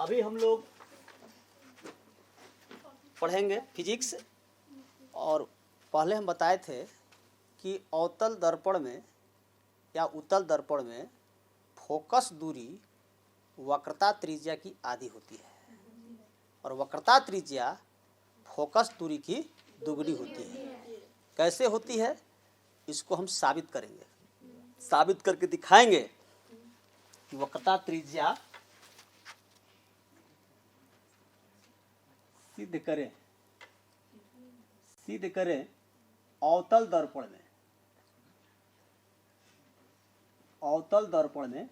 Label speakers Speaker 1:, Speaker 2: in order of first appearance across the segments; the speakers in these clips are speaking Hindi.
Speaker 1: अभी हम लोग पढ़ेंगे फिजिक्स। और पहले हम बताए थे कि अवतल दर्पण में या उत्तल दर्पण में फोकस दूरी वक्रता त्रिज्या की आधी होती है और वक्रता त्रिज्या फोकस दूरी की दुगनी होती है। कैसे होती है इसको हम साबित करेंगे, साबित करके दिखाएंगे कि वक्रता त्रिज्या सिद्ध करें अवतल दर्पण में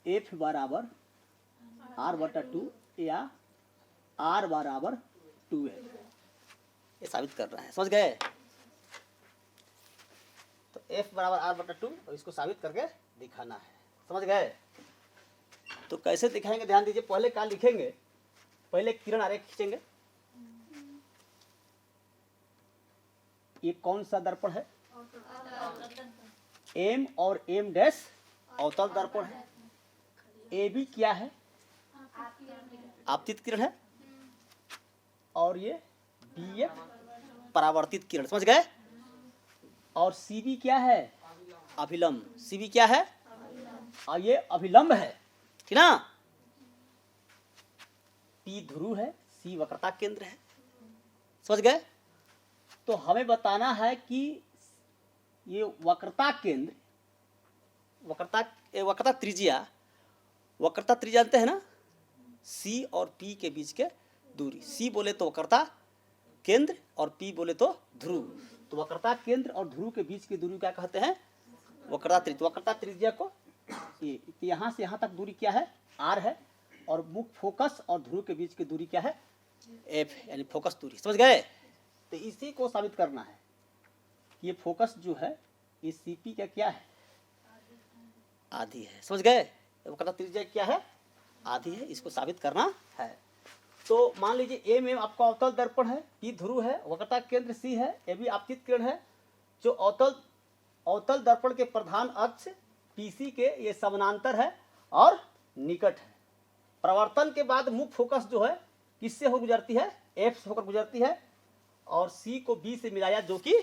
Speaker 1: F बराबर R/2 या R बराबर 2 है, ये साबित कर रहा है। समझ गए? तो F बराबर R/2 और इसको साबित करके दिखाना है। समझ गए? तो कैसे दिखाएंगे ध्यान दीजिए। पहले क्या लिखेंगे, पहले किरण आरेख खींचेंगे। ये कौन सा दर्पण है? M और M डैश अवतल दर्पण है। AB क्या है? आपतित किरण है और ये BF परावर्तित किरण। समझ गए? और CB क्या है? अभिलंब। CB क्या है? और ये अभिलंब है, ठीक ना? P ध्रुव है, C वक्रता केंद्र है। समझ गए? तो हमें बताना है कि ये वक्रता केंद्र, वक्रता त्रिज्या जानते हैं ना? C और P के बीच के दूरी। C बोले तो वक्रता केंद्र और P बोले तो ध्रुव। तो वक्रता केंद्र और ध्रुव के बीच की दूरी क्या कहते हैं? वक्रता त्रिज्या। वक्रता त्रिज्या को यहाँ से यहाँ तक दूरी क्या है? R है। और मुख्य फोकस और ध्रुव के बीच की दूरी क्या है? F, यानी फोकस दूरी। समझ गए? तो इसी को साबित करना है। ये फोकस जो है ये CP का क्या है? आधी है। समझ गए? वक्रता त्रिज्या क्या है? आधी है। इसको साबित करना है। तो मान लीजिए M आपका अवतल दर्पण है, P ध्रुव है, वक्रता केंद्र C है, AB आपतित किरण है। जो अवतल दर्पण के प्रधान अक्ष PC के ये समानांतर है और निकट है। प्रवर्तन के बाद मुख्य फोकस जो है किससे हो गुजरती है? F से होकर गुजरती है और C को B से मिलाया जो कि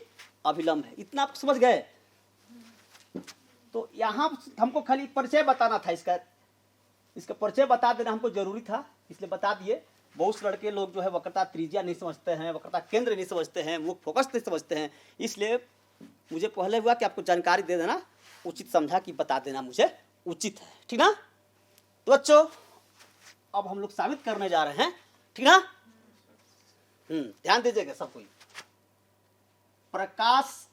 Speaker 1: अभिलंब है। इतना आप समझ गए? तो यहाँ हमको खाली परिचय बताना था, इसका परिचय बता देना हमको जरूरी था, इसलिए बता दिए। बहुत से लड़के लोग जो है वक्रता त्रिज्या नहीं समझते हैं, वक्रता केंद्र नहीं समझते हैं, मुख्य फोकस नहीं समझते हैं। इसलिए मुझे पहले हुआ कि आपको जानकारी दे देना, उचित समझा कि बता देना मुझे उचित है, ठीक ना? तो बच्चों अब हम लोग साबित करने जा रहे हैं, ठीक ना? ध्यान दीजिएगा सब कोई। प्रकाश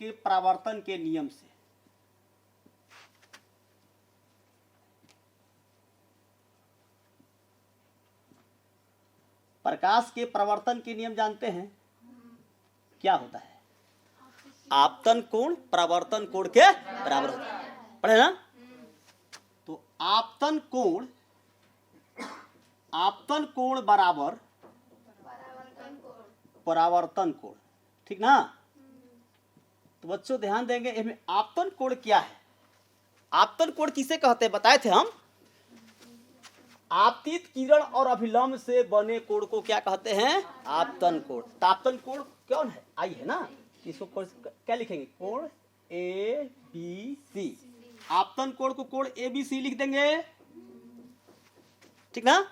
Speaker 1: के परावर्तन के नियम से प्रकाश के परावर्तन के नियम जानते हैं? क्या होता है? आपतन कोण परावर्तन कोण के बराबर होता है। पढ़े ना? तो आपतन कोण बराबर परावर्तन कोण, ठीक ना? तो बच्चों ध्यान देंगे, इसमें आपतन कोण क्या है? आपतन कोण किसे कहते हैं बताए थे हम? आपतित किरण और अभिलंब से बने कोण को क्या कहते हैं? आपतन कोण। आपतन कोण कौन है? आई है ना? इसको क्या लिखेंगे? कोण ABC। आपतन कोण को कोण ABC लिख देंगे, ठीक ना?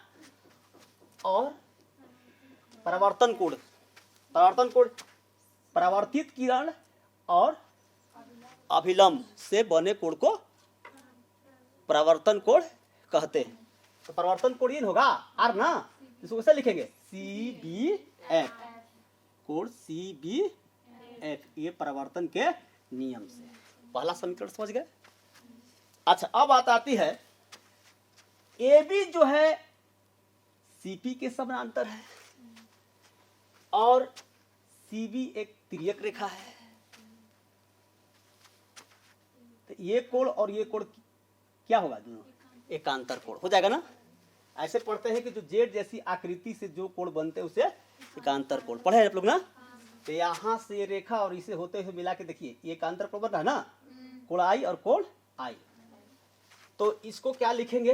Speaker 1: और परावर्तन कोण परावर्तित किरण और अभिलंब से बने कोण को परावर्तन कोण कहते हैं। तो परावर्तन कोण ये होगा R ना? इसको कैसे लिखेंगे? CBF, कोण CBF, ये परावर्तन के नियम से। पहला समीकरण समझ गए? अच्छा, अब बात आती है AB जो है CP के समानांतर है और CB एक तिर्यक रेखा है। तो ये कोण और ये कोण क्या होगा? दोनों एकांतर कोण हो जाएगा ना? ऐसे पढ़ते हैं कि जो जेड जैसी आकृति से जो कोण बनते हैं उसे एकांतर कोण पढ़े आप लोग ना? तो यहाँ से रेखा और इसे होते हुए मिला के देखिए, ये एकांतर कोण बन रहा है ना? कोण आई और कोण आई। तो इसको क्या लिखेंगे?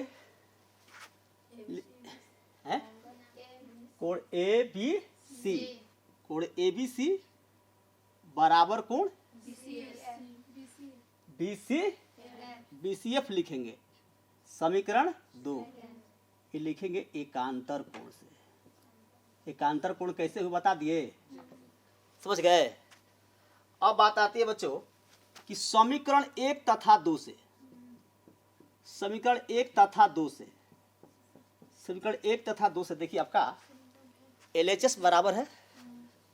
Speaker 1: हैं? कोण ए बी सी, कोण ए बी सी बराबर कोण बी सी एफ लिखेंगे। समीकरण 2 ये लिखेंगे एकांतर कोण से। एकांतर कोण कैसे हुआ बता दिए, समझ गए। अब बात आती है बच्चों कि समीकरण 1 तथा 2 से, समीकरण 1 तथा 2 से, समीकरण 1 तथा 2 से देखिए आपका LHS बराबर है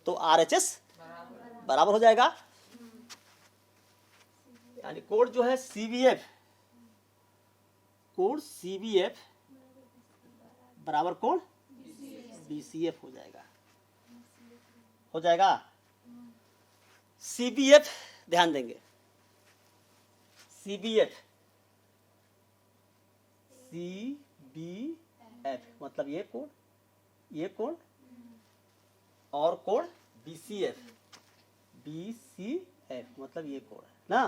Speaker 1: तो RHS बराबर हो जाएगा। यानी कोण जो है CBF, कोण CBF बराबर कोण BCF हो जाएगा, हो जाएगा। CBF ध्यान देंगे, CBF मतलब ये कोण और कोण BCF मतलब ये कोण है ना।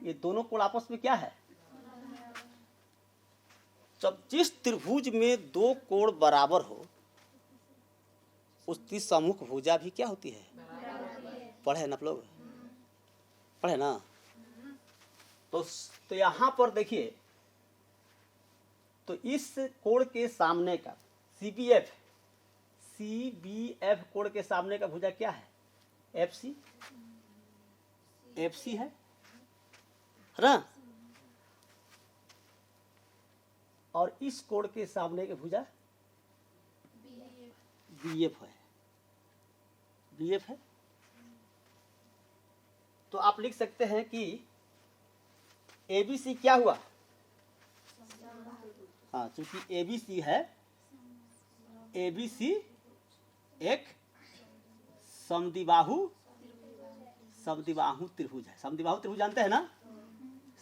Speaker 1: ये दोनों कोण आपस में क्या है? जब जिस त्रिभुज में दो कोण बराबर हो उसकी सम्मुख भुजा भी क्या होती है? पढ़े ना आप लोग, पढ़े ना। तो यहाँ पर देखिए, तो इस कोण के सामने का CBF कोण के सामने का भुजा क्या है? FC है ना। और इस कोण के सामने का भुजा BF है। तो आप लिख सकते हैं कि ABC क्या हुआ? हाँ, चूंकि ABC है, ABC एक समद्विबाहु त्रिभुज है। समद्विबाहु त्रिभुज जानते हैं ना।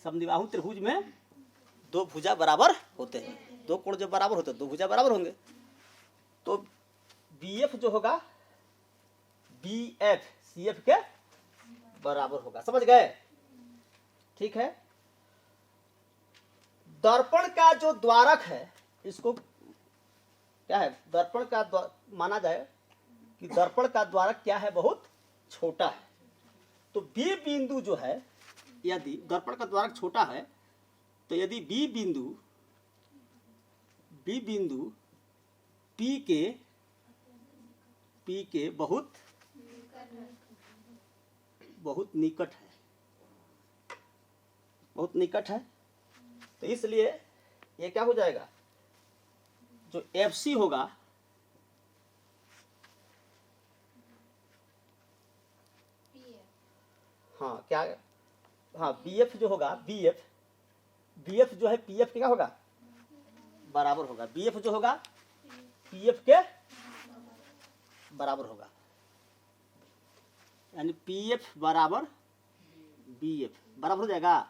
Speaker 1: समद्विबाहु त्रिभुज में दो भुजा बराबर होते हैं, दो कोण जब बराबर होते हैं दो भुजा बराबर होंगे। तो BF जो होगा BF CF के बराबर होगा, समझ गए? ठीक है। दर्पण का जो द्वारक है, इसको क्या है? दर्पण का माना जाए कि दर्पण का द्वारक क्या है? बहुत छोटा है। तो B बिंदु जो है, यदि दर्पण का द्वारक छोटा है तो यदि B बिंदु P के बहुत निकट है, तो इसलिए ये क्या हो जाएगा? जो FC होगा, हाँ क्या, हाँ BF जो होगा, BF जो है PF के क्या होगा? बराबर होगा। BF जो होगा PF के बराबर होगा। यानी PF बराबर BF बराबर हो जाएगा।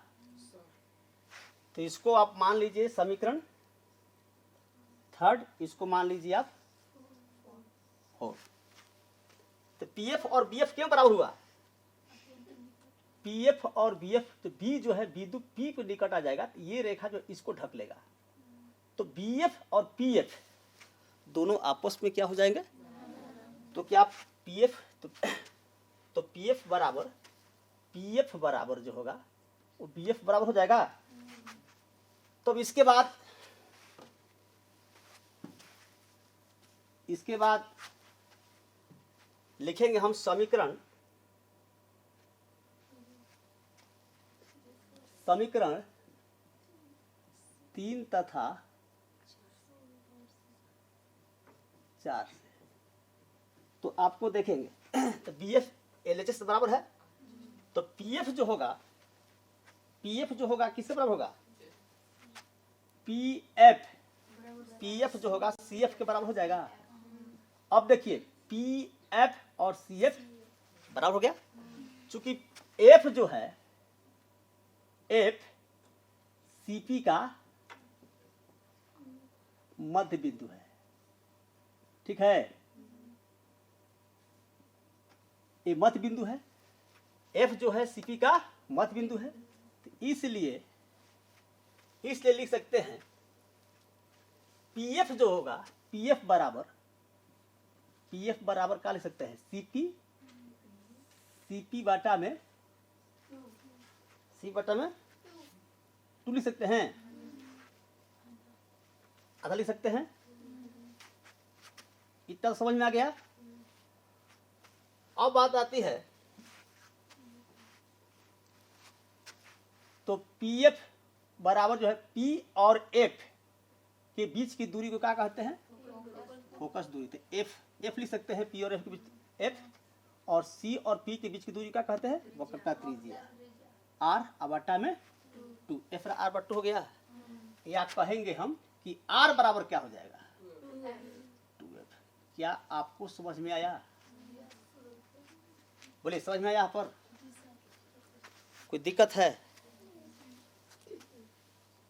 Speaker 1: तो इसको आप मान लीजिए समीकरण 3, इसको मान लीजिए आप 4। तो PF और BF क्यों बराबर हुआ? PF और BF, तो B जो है बिंदु P पे निकट आ जाएगा, तो ये रेखा जो इसको ढक लेगा। तो BF और PF दोनों आपस में क्या हो जाएंगे? तो क्या PF तो PF बराबर जो होगा वो BF बराबर हो जाएगा। तो इसके बाद लिखेंगे हम समीकरण 3 तथा 4 से। तो आपको देखेंगे तो BF LHS से बराबर है, तो PF जो होगा किससे बराबर होगा? PF जो होगा CF के बराबर हो जाएगा। अब देखिए PF और CF बराबर हो गया। चूंकि F जो है, F CP का मध्य बिंदु है, ठीक है। ये मध्य बिंदु है, F जो है CP का मध्य बिंदु है। तो इसलिए इसलिए लिख सकते हैं पीएफ जो होगा, पीएफ बराबर क्या लिख सकते हैं, सीपी बाटा में सी बटा में 2 लिख सकते हैं, आधा लिख सकते हैं। इतना समझ में आ गया। अब बात आती है तो पीएफ बराबर जो है पी और एफ के बीच की दूरी को क्या कहते हैं, फोकस दूरी। तो एफ लिख सकते हैं, पी और एफ के बीच एफ, और सी और पी के बीच की दूरी क्या कहते हैं, वक्रता त्रिज्या। आर बटा में 2, एफ आर बटा 2 हो गया। या कहेंगे हम कि आर बराबर क्या हो जाएगा, 2f। क्या आपको समझ में आया? बोले समझ में आया? यहाँ पर कोई दिक्कत है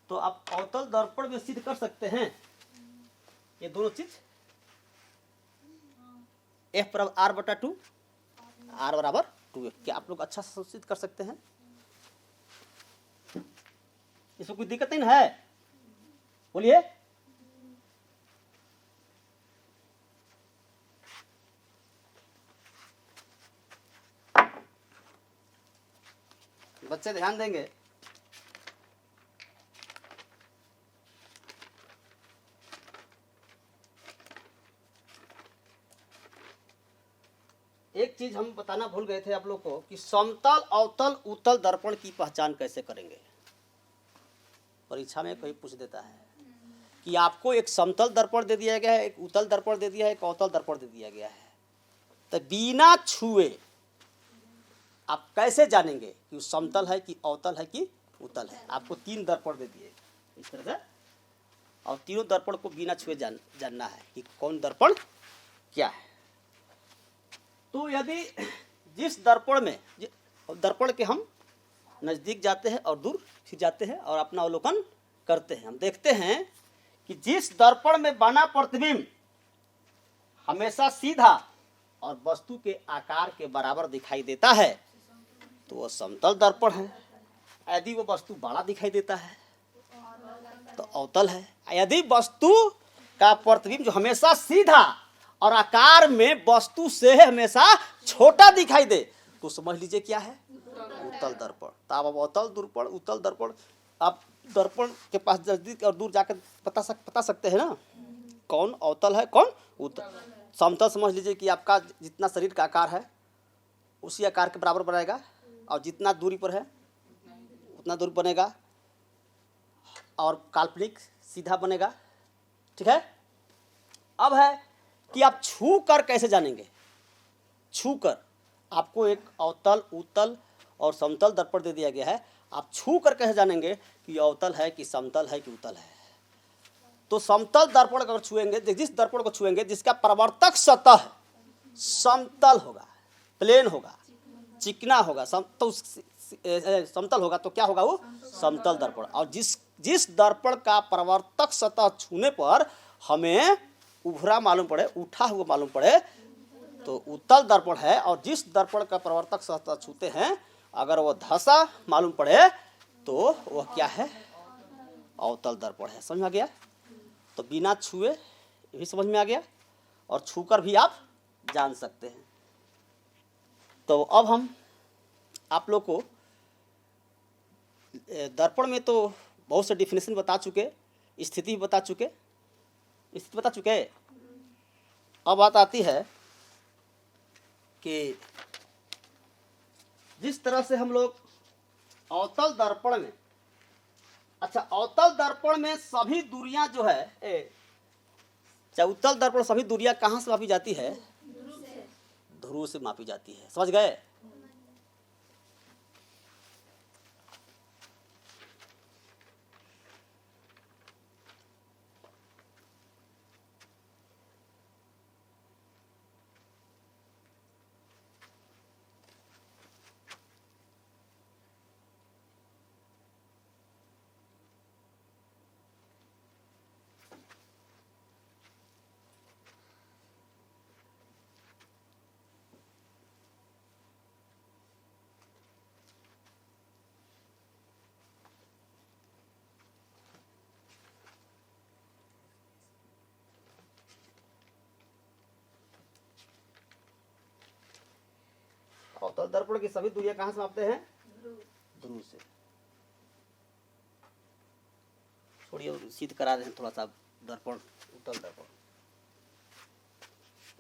Speaker 1: तो आप अवतल दर्पण में सिद्ध कर सकते हैं ये दोनों चीज। एफ बराबर आर बटा 2, आर बराबर 2f। क्या आप लोग अच्छा से सिद्ध कर सकते हैं? इसमें कोई दिक्कत नहीं है? बोलिए। बच्चे ध्यान देंगे। एक चीज हम बताना भूल गए थे आप लोग को कि समतल, अवतल, उत्तल दर्पण की पहचान कैसे करेंगे। परीक्षा में कोई पूछ देता है कि आपको एक समतल दर्पण दे दिया गया है, एक उत्तल दर्पण दे दिया है, एक अवतल दर्पण दे दिया गया है, तो बिना छुए आप कैसे जानेंगे कि समतल है कि अवतल है कि उत्तल है? आपको 3 दर्पण दे दिए इस तरह से, और तीनों दर्पण को बिना छुए जानना है कि कौन दर्पण क्या है। तो यदि जिस दर्पण में दर्पण के हम नजदीक जाते हैं और दूर फिर जाते हैं और अपना अवलोकन करते हैं, हम देखते हैं कि जिस दर्पण में बना प्रतिबिंब हमेशा सीधा और वस्तु के आकार के बराबर दिखाई देता है तो वह समतल दर्पण है। यदि वो वस्तु बड़ा दिखाई देता है तो अवतल है। यदि वस्तु का प्रतिबिंब जो हमेशा सीधा और आकार में वस्तु से हमेशा छोटा दिखाई दे तो समझ लीजिए क्या है, उत्तल दर्पण। तो आप अवतल दर्पण, उत्तल दर्पण, आप दर्पण के पास नजदीक और दूर जाकर बता सकते हैं ना कौन अवतल है कौन उत्तल। समतल समझ लीजिए कि आपका जितना शरीर का आकार है उसी आकार के बराबर बनेगा, और जितना दूरी पर है उतना दूरी बनेगा, और काल्पनिक सीधा बनेगा। ठीक है। अब है कि आप छू कर कैसे जानेंगे। छू कर आपको एक अवतल, उत्तल और समतल दर्पण दे दिया गया है, आप छू कर कैसे जानेंगे कि अवतल है कि समतल है कि उत्तल है। तो समतल दर्पण अगर छुएंगे, जिस दर्पण को छुएंगे जिसका प्रवर्तक सतह समतल होगा, प्लेन होगा, चिकना होगा, समतल होगा तो क्या होगा वो समतल दर्पण। और जिस दर्पण का प्रवर्तक सतह छूने पर हमें उभरा मालूम पड़े, उठा हुआ मालूम पड़े तो उत्तल दर्पण है। और जिस दर्पण का प्रवर्तक सतह छूते हैं अगर वो धसा मालूम पड़े तो वह क्या है, अवतल दर्पण है। समझ में आ गया? तो बिना छुए भी समझ में आ गया और छूकर भी आप जान सकते हैं। तो अब हम आप लोग को दर्पण में तो बहुत से डिफिनेशन बता चुके, स्थिति बता चुके, अब बात आती है कि जिस तरह से हम लोग अवतल दर्पण में, अच्छा अवतल दर्पण में सभी दूरियां जो है, उत्तल दर्पण सभी दूरियां कहाँ से मापी जाती है, ध्रुव से मापी जाती है। समझ गए? दर्पण की सभी दूरियां कहां से मापते हैं? ध्रुव से। छोड़िए, सिद्ध करा रहे हैं थोड़ा सा दर्पण, उत्तल दर्पण।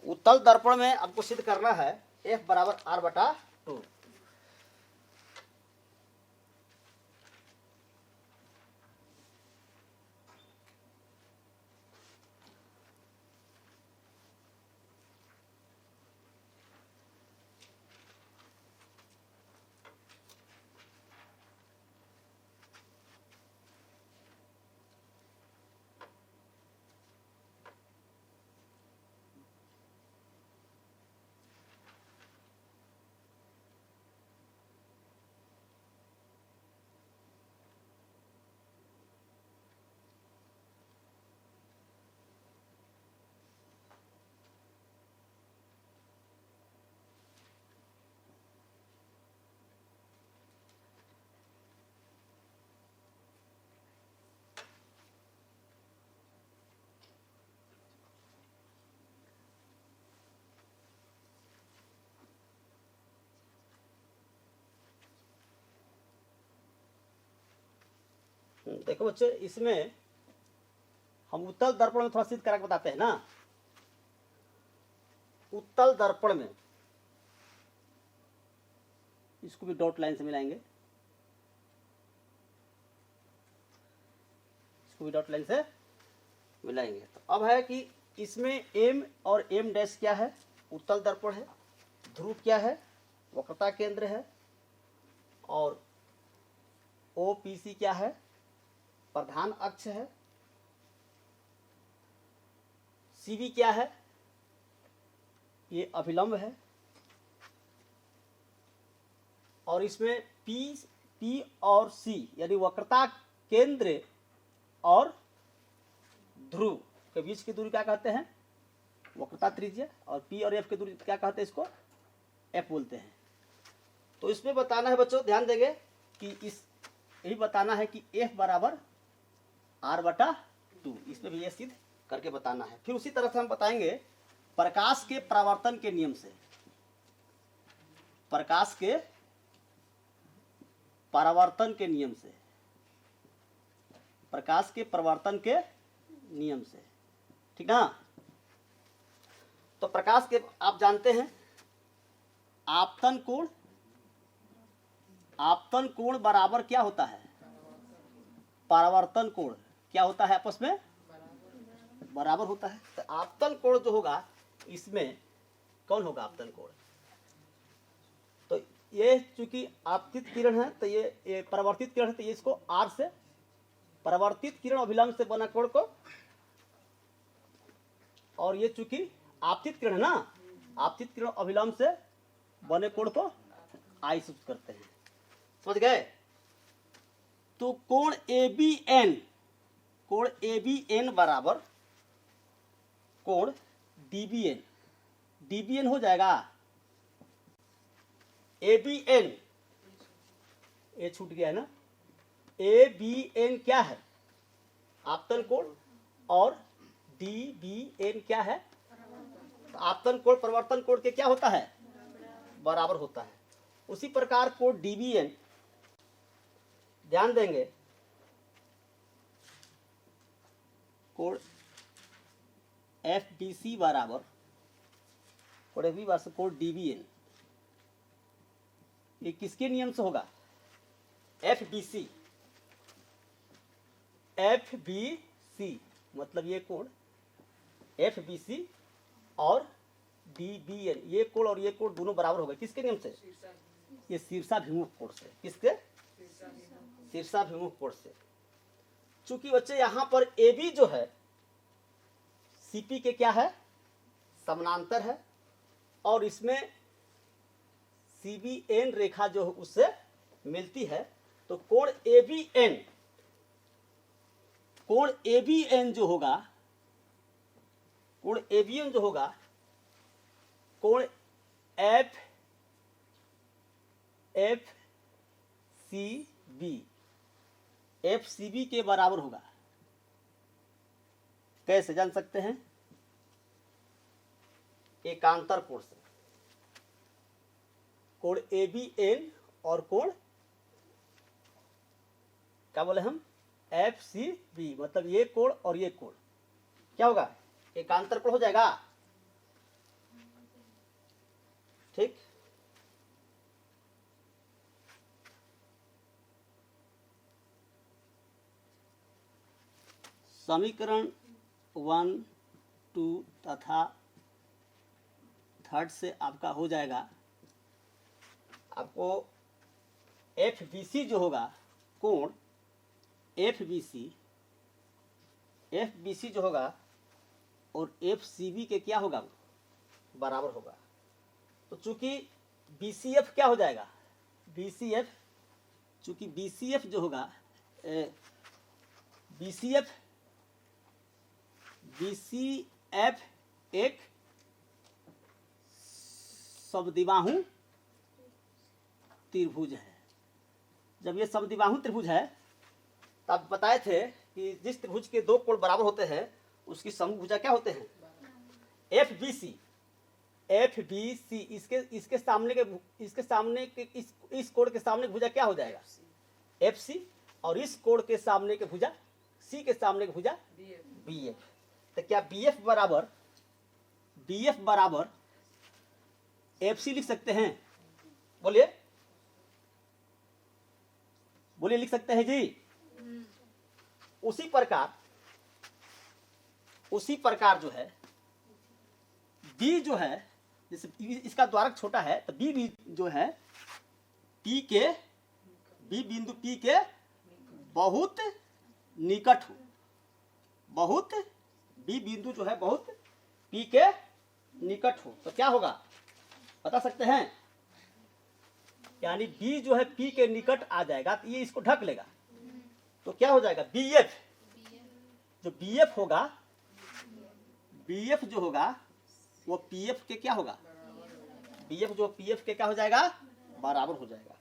Speaker 1: उत्तल दर्पण में आपको सिद्ध करना है F बराबर R/2। देखो बच्चे, इसमें हम उत्तल दर्पण में थोड़ा सिद्ध करा के बताते हैं ना। उत्तल दर्पण में इसको भी डॉट लाइन से मिलाएंगे, इसको भी डॉट लाइन से मिलाएंगे। तो अब है कि इसमें M और M डैश क्या है? उत्तल दर्पण है। ध्रुव क्या है? वक्रता केंद्र है। और OPC क्या है? प्रधान अक्ष है। CV क्या है? ये अभिलंब है। और इसमें P और C यानी वक्रता केंद्र और ध्रुव के बीच की दूरी क्या कहते हैं? वक्रता त्रिज्या। और P और F की दूरी क्या कहते हैं? इसको F बोलते हैं। तो इसमें बताना है बच्चों, ध्यान देंगे कि यही बताना है कि F बराबर R/2। इसमें भी ये सिद्ध करके बताना है। फिर उसी तरह से हम बताएंगे प्रकाश के परावर्तन के नियम से। प्रकाश के परावर्तन के नियम से, प्रकाश के परावर्तन के नियम से, ठीक ना। तो प्रकाश के आप जानते हैं आपतन कोण, आपतन कोण बराबर क्या होता है? परावर्तन कोण। क्या होता है? आपस में बराबर होता है। तो आपतन कोण जो होगा इसमें कौन होगा आपतन कोण? तो ये चूंकि आपतित किरण है तो ये परावर्तित किरण है, तो ये इसको R से, परावर्तित किरण अभिलंब से बना कोण को, और ये चूंकि आपतित किरण है ना, आपतित किरण अभिलंब से बने कोण को I से करते हैं। समझ गए? तो कोण ABN, कोण ABN बराबर कोण DBN, DBN हो जाएगा। ABN, ये छूट गया है ना। ABN क्या है? आपतन कोण। और DBN क्या है? आपतन कोण परिवर्तन कोण के क्या होता है? बराबर होता है। उसी प्रकार कोण DBN, ध्यान देंगे, कोण FBC बराबर कोण FB बराबर कोण DBN, ये किसके नियम से होगा? FBC, FBC मतलब ये कोण FBC और DBN, ये कोण और ये कोण दोनों बराबर होगा। किसके नियम से? ये शीर्षाभिमुख कोण से। किसके? शीर्षाभिमुख कोण से। चूंकि बच्चे यहाँ पर AB जो है CP के क्या है? समानांतर है। और इसमें CBN रेखा जो उससे मिलती है। तो कोण ABN, कोण ABN जो होगा, कोण ABN जो होगा कोण FCB के बराबर होगा। कैसे जान सकते हैं? एकांतर कोण से। कोण ए बी एन और कोण क्या बोले हम एफ सी बी, मतलब ये कोण और ये कोण क्या होगा, एकांतर कोण हो जाएगा। ठीक, समीकरण 1, 2 तथा थर्ड से आपका हो जाएगा, आपको एफ बी सी जो होगा कोण एफ बी सी जो होगा और एफ सी बी के क्या होगा, बराबर होगा। तो चूंकि बी सी एफ क्या हो जाएगा, बी सी एफ, चूंकि बी सी एफ जो होगा बी सी एफ एक समद्विबाहु त्रिभुज है। जब ये समद्विबाहु त्रिभुज है तब बताए थे कि जिस त्रिभुज के दो कोण बराबर होते हैं उसकी समभुजा क्या होते हैं, एफ बी सी। इसके सामने के इस कोण के सामने भुजा क्या हो जाएगा, एफ सी, और इस कोण के सामने के भुजा सी के सामने की भुजा बी एफ। तो क्या बी एफ बराबर एफ सी लिख सकते हैं, बोलिए लिख सकते हैं जी। उसी प्रकार जो है बी जो है, जैसे इसका द्वारक छोटा है तो बी भी जो है बी बिंदु पी के बहुत निकट हो, बी बिंदु जो है बहुत पी के निकट हो, तो क्या होगा बता सकते हैं, यानी बी जो है पी के निकट आ जाएगा तो ये इसको ढक लेगा, तो क्या हो जाएगा बी एफ, जो बी एफ होगा, बी एफ जो होगा वो पी एफ के क्या होगा, बी एफ जो पी एफ के क्या हो जाएगा, बराबर हो जाएगा।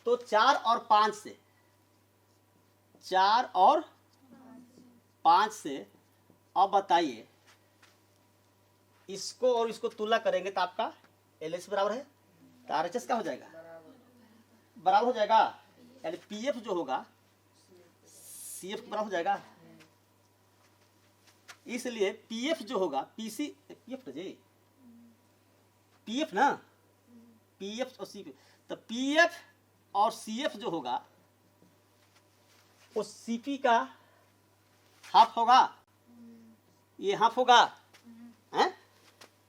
Speaker 1: तो 4 और 5 से अब बताइए इसको और इसको तुलना करेंगे तो आपका एल एच बराबर है, तो आर एच एस क्या हो जाएगा, बराबर हो जाएगा, यानी पी एफ जो होगा सी एफ बराबर हो जाएगा। इसलिए पी एफ जो होगा पी एफ ना, पी एफ और सी एफ, तो पी एफ और सी एफ जो होगा वो सी पी का हाफ होगा, ये हाफ होगा है,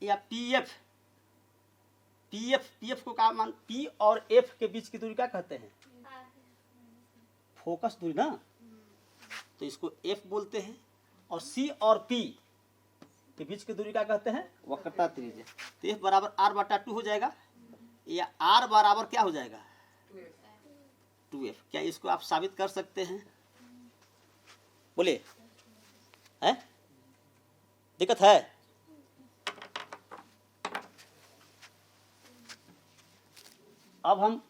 Speaker 1: या पी एफ को क्या मान, पी और एफ के बीच की दूरी क्या कहते हैं, फोकस दूरी ना, तो इसको एफ बोलते हैं, और सी और पी के बीच की दूरी क्या कहते हैं, वक्रता त्रिज्या। तो एफ बराबर आर बटा 2 हो जाएगा, या आर बराबर क्या हो जाएगा 2f। क्या इसको आप साबित कर सकते हैं, बोलिए, है दिक्कत है? अब हम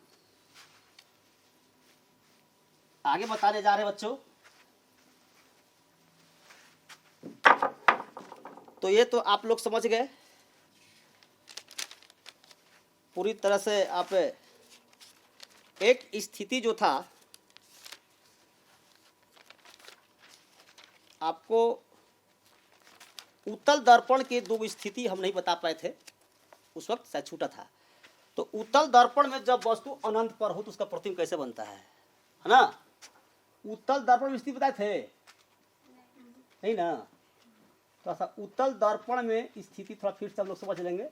Speaker 1: आगे बताने जा रहे हैं बच्चों। तो ये तो आप लोग समझ गए पूरी तरह से। आप एक स्थिति जो था आपको उत्तल दर्पण के दो स्थिति हम नहीं बता पाए थे, उस वक्त शायद छूटा था। तो उत्तल दर्पण में जब वस्तु अनंत पर हो तो उसका प्रतिबिंब कैसे बनता है ना? उत्तल दर्पण में स्थिति बताए थे नहीं ना? तो ऐसा उत्तल दर्पण में स्थिति थोड़ा फिर से हम लोग समझ लेंगे,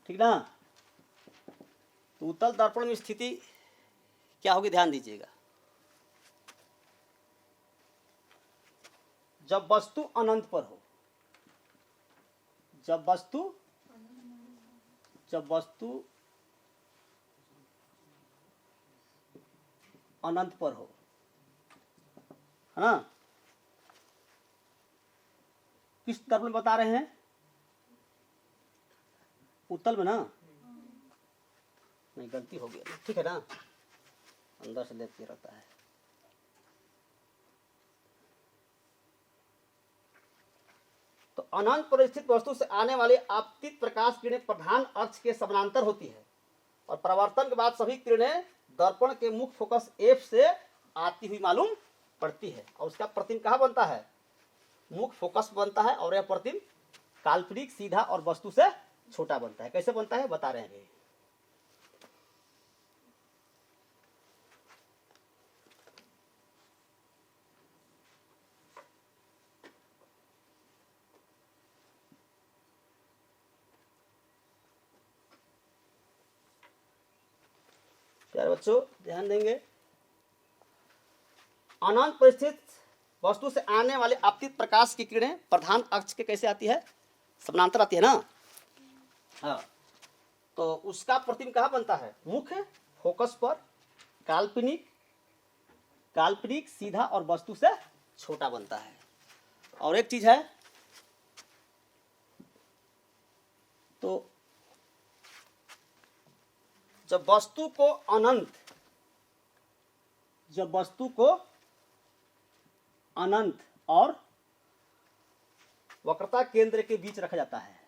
Speaker 1: ठीक ना? तो उत्तल दर्पण में स्थिति क्या होगी, ध्यान दीजिएगा। जब वस्तु अनंत पर हो, जब वस्तु अनंत पर हो, है ना? किस दर्पण में बता रहे हैं, उत्तल में ना? नहीं, गलती हो गई, ठीक है ना, अंदर से लेते रहता है। तो अनंत पर स्थित वस्तु से आने वाली आपतित प्रकाश किरणें प्रधान अक्ष के समानांतर होती है और परावर्तन के बाद सभी किरणें दर्पण के मुख्य फोकस एफ से आती हुई मालूम पड़ती है और उसका प्रतिबिंब कहाँ बनता है, मुख्य फोकस बनता है और यह प्रतिबिंब काल्पनिक, सीधा और वस्तु से छोटा बनता है। कैसे बनता है बता रहे हैं। प्यारे बच्चों ध्यान देंगे, अनंत पर स्थित वस्तु से आने वाले आपतित प्रकाश की किरणें प्रधान अक्ष के कैसे आती है, समानांतर आती है ना। हाँ, तो उसका प्रतिबिंब कहाँ बनता है, मुख्य फोकस पर, काल्पनिक, सीधा और वस्तु से छोटा बनता है। और एक चीज है, तो जब वस्तु को अनंत और वक्रता केंद्र के बीच रखा जाता है,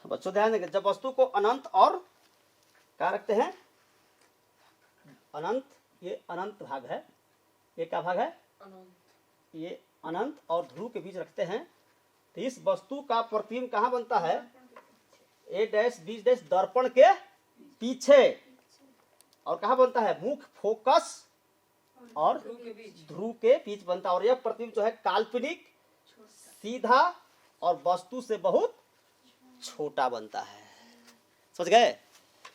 Speaker 1: बच्चों ध्यान देंगे, जब वस्तु को अनंत और क्या रखते हैं, अनंत, ये अनंत भाग है, ये क्या भाग है अनंत, ये अनंत और ध्रुव के बीच रखते हैं, तो इस वस्तु का प्रतिबिंब कहाँ बनता है, ए डैश बी डैश दर्पण के पीछे, और कहाँ बनता है, मुख्य फोकस और ध्रुव के बीच बनता है। और यह प्रतिबिंब जो है काल्पनिक, सीधा और वस्तु से बहुत छोटा बनता है। समझ गए,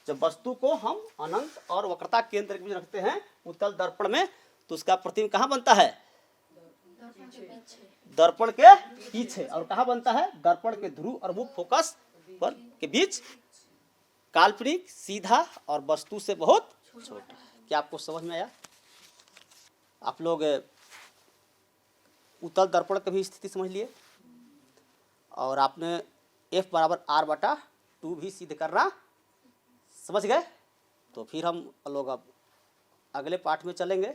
Speaker 1: जब वस्तु को हम अनंत और वक्रता केंद्र के बीच रखते हैं उत्तल दर्पण में, तो उसका प्रतिबिंब कहाँ बनता है, दर्पण के पीछे। और कहाँ बनता है, दर्पण के ध्रुव और मुख्य फोकस पर के बीच, काल्पनिक, सीधा और वस्तु से बहुत छोटा। क्या आपको समझ में आया? आप लोग उत्तल दर्पण की भी स्थिति समझ लिए और आपने F बराबर R/2 भी सिद्ध करना समझ गए। तो फिर हम लोग अब अगले पाठ में चलेंगे।